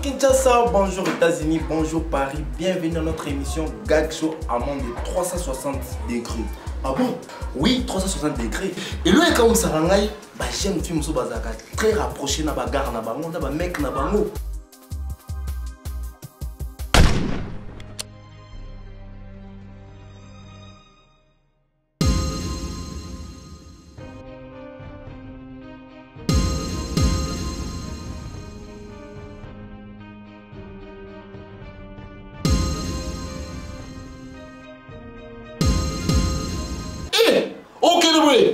Kinshasa, bonjour États-Unis, bonjour Paris, bienvenue dans notre émission Gag Show à monde de 360 degrés. Ah bon? Oui, 360 degrés. Et là, comme ça, j'aime le film très rapproché na bagarre na bango, na mec na bango.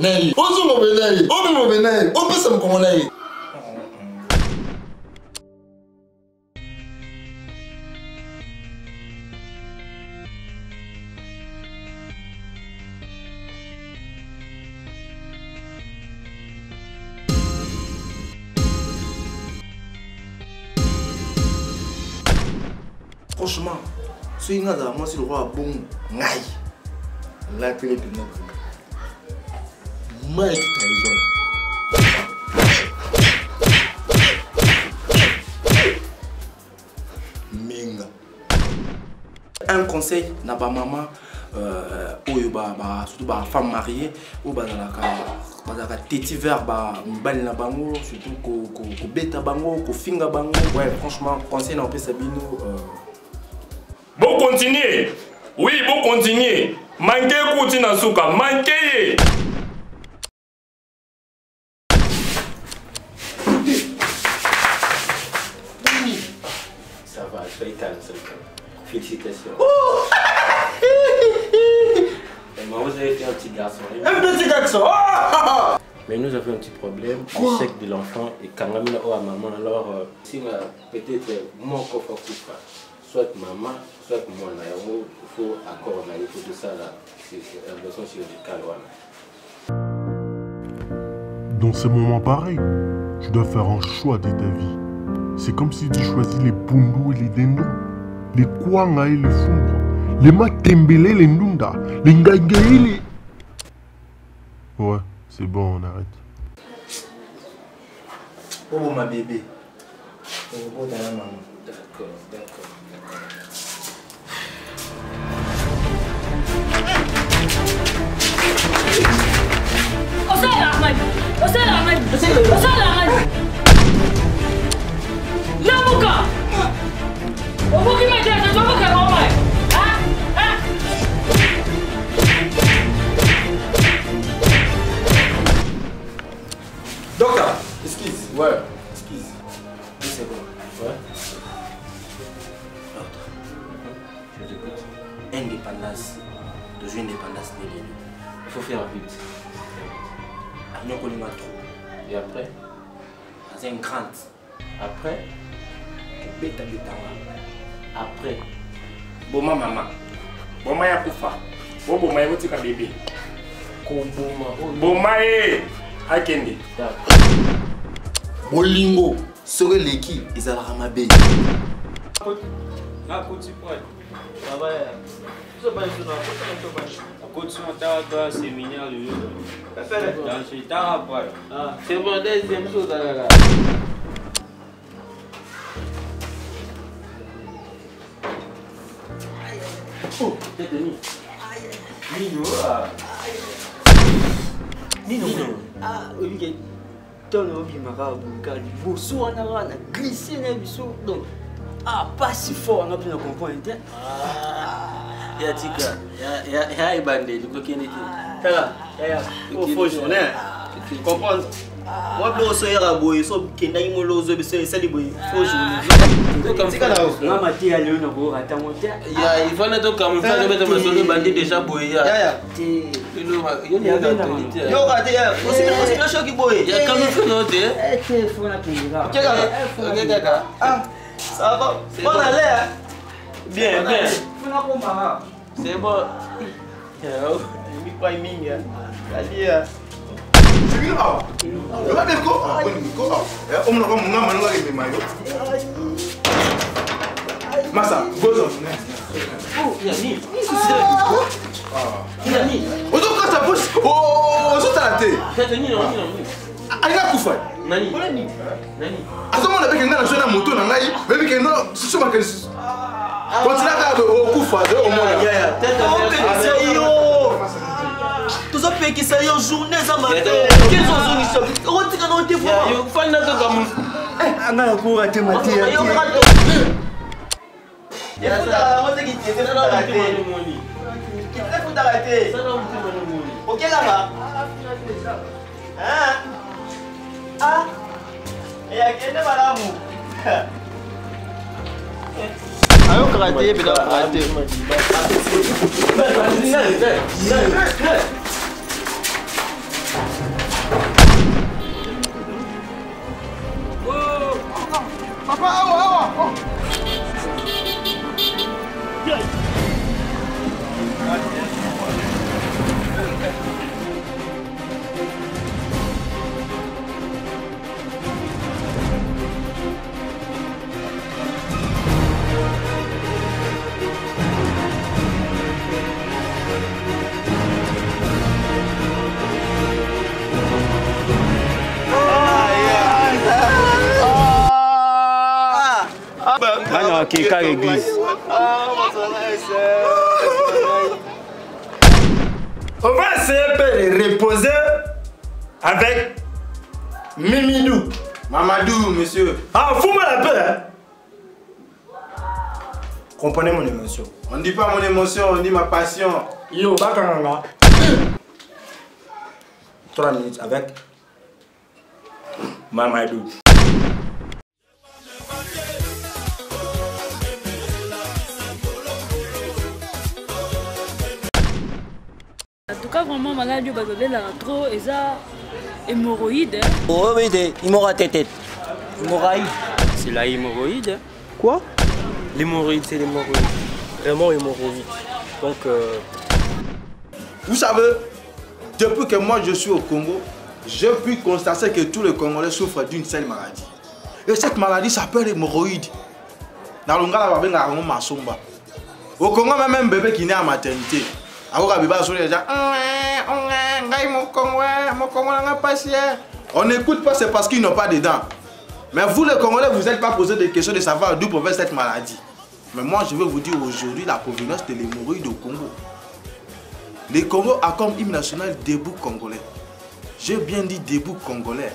Nai, ozo mo benai, obi mo benai, opesa mkongo nai. Franchement, ce qui est moi c'est le roi bon ngai. La télé de notre Mike Tyson. Minga. Un conseil na ba maman surtout ba femme mariée ou ba la teti vers ba mbali na bango surtout ko beta bango ko finga bango. Ouais, franchement conseil na pesa bino bon continuer. Oui, bon continuer. Manquez kuti na suka, manquez. Ça va, soyez calme, félicitations. Oh Et moi, vous avez fait un petit garçon. Un petit garçon. Oh. Mais nous avons un petit problème. L'échec de l'enfant et quand on a maman, alors si peut-être mon coffre soit maman, soit moi, il faut accord, il faut tout ça là. C'est un besoin chirurgical. Dans ces moments pareils, tu dois faire un choix de ta vie. C'est comme si tu choisis les pundu et les dendons, les kwanga et les fumbra, les matembele et les ndunda, les ngagé et les... Ouais, c'est bon, on arrête. Oh ma bébé. Oh ta maman. D'accord, d'accord. Docteur, excuse. Ouais, excuse. Oui, c'est bon. Ouais. L'autre. Je t'écoute. Indépendance. Toujours indépendance de l'île. Il faut faire vite. Nous connaissons trop. Et après? C'est une grande. Après? Beta. Après? Boma maman. Boma ya kufa. Boma ya wutika bébé. Boma akende. Bolingo, serait l'équipe, ils allaient ramaber. C'est bon, deuxième chose là. Oh, t'es Denis. Nino. Ah, oui, ton hobby marabout, car il faut soit glisser dans le saut. Donc, pas si fort, on a pu le comprendre. Ya tika, ya ibande, du coquin était. Oh, faut journée. Comprendre. Moi, je suis là, je suis là, je suis il faut nettoyer comme ça, je vais te mettre le bandit déjà bouillé. Ça va, bon aller. Bien, bien. C'est bon. Massa, gozo. Oh, Yanni. Oh, ça bouche. Oh, ça t'a raté. Aïna Koufa. Nani. À ce moment, avec un gars dans la moto, on a eu, mais que non, c'est sûr que c'est. Continue à faire au Koufa, au moins. Tout ça fait que ça y est, journée, ça m'a fait. Quels sont ceux qui sont? Retirez dans tes voix. Il faut aller dans comme. On a encore raté ma tête. Il faut t'arrêter. Ok là-bas. Ah. Et à quel moment là ayo karaté bida karaté. Papa, awa. Quelqu'un l'église. On va essayer de reposer avec Mimidou. Mamadou, monsieur. Ah, fous-moi la paix, hein. Comprenez mon émotion. On ne dit pas mon émotion, on dit ma passion. Yo, Bakanganga. 3 minutes avec Mamadou. En tout cas, vraiment, malade, il y a trop hémorroïde. Oh oui, hémorroïde. Hémorroïde. C'est la hémorroïde. Quoi? L'hémorroïde, c'est l'hémorroïde. Vraiment hémorroïde. Donc, Vous savez, depuis que moi je suis au Congo, j'ai pu constater que tous les Congolais souffrent d'une seule maladie. Et cette maladie s'appelle l'hémorroïde. Au Congo, même un bébé qui naît à maternité. On n'écoute pas, c'est parce qu'ils n'ont pas de dents. Mais vous les Congolais, vous n'êtes pas posé des questions de savoir d'où provient cette maladie. Mais moi je vais vous dire aujourd'hui la provenance de l'hémorroïde au Congo. Le Congo a comme hymne national Debout Congolais. J'ai bien dit Debout Congolais.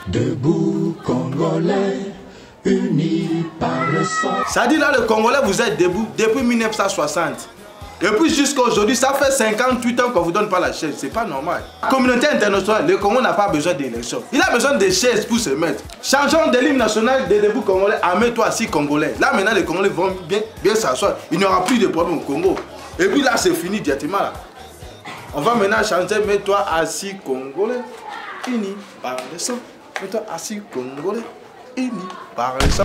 Debout Congolais, unis par le sang. Ça dit là, le Congolais, vous êtes debout depuis 1960. Et puis jusqu'à aujourd'hui, ça fait 58 ans qu'on ne vous donne pas la chaise. C'est pas normal. La communauté internationale, le Congo n'a pas besoin d'élections. Il a besoin de chaises pour se mettre. Changeons de l'hymne national de Debout Congolais à Mets-toi assis Congolais. Là maintenant, les Congolais vont bien s'asseoir. Il n'y aura plus de problème au Congo. Et puis là, c'est fini directement là. On va maintenant chanter Mets-toi assis Congolais, unis par le sang. Mets-toi assis Congolais, unis par le sang.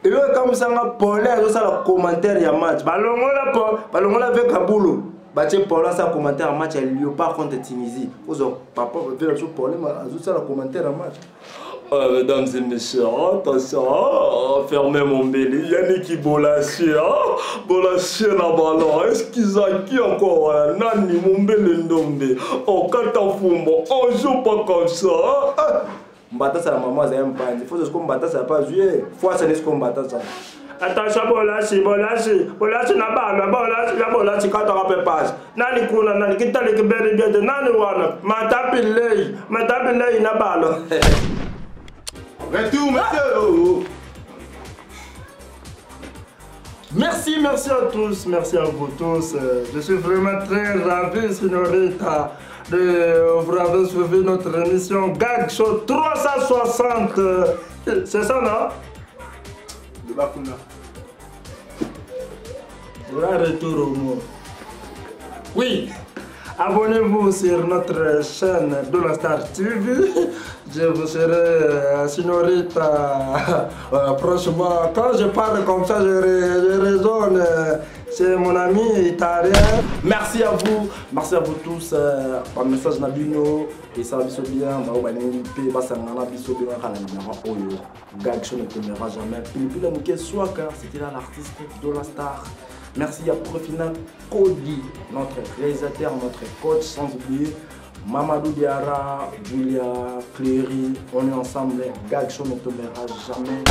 Et là, comme ça, on a le commentaire il y a match. Balongola avec Kaboulou. Baché Paula ça commentaire en match à Léopard contre Tunisie. Vous avez papa veut la chose pour ça le commentaire en match. Mesdames et messieurs, attention, fermez mon belly. Yannick Bolaché, Bolaché la ballon. Est-ce qu'ils ont qui encore? Nani mon belly ndombe. Oh, Katafumbo, on joue pas comme ça. Mbata ça la maman c'est un pan. Il faut que ce qu'on batte ça pas jouer. Faut ça laisse qu'on batte ça. Attention Bolaché na Bolaché quand on rappelle pas. Nani kuna nani kitale kibere de nani wana. Matapilei na ballon. Retour, monsieur. Merci à tous, merci à vous tous. Je suis vraiment très ravi, Signorita, de vous avoir suivi notre émission Gag Show 360. C'est ça, non? De Bakuna. Voilà, retour au mot. Oui, abonnez-vous sur notre chaîne de la Star TV. Je vous serai, Signorita, franchement, quand je parle comme ça, je raisonne. C'est mon ami italien. Merci à vous tous. Par message Nabino et ça va bien. Gag Show ne tombera jamais. Puis la Mouké Swaka, c'était là l'artiste de la star. Merci à Profina Cody, notre réalisateur, notre coach, sans oublier Mamadou Diara, Julia, Cléry. On est ensemble. Gag Show ne tombera jamais.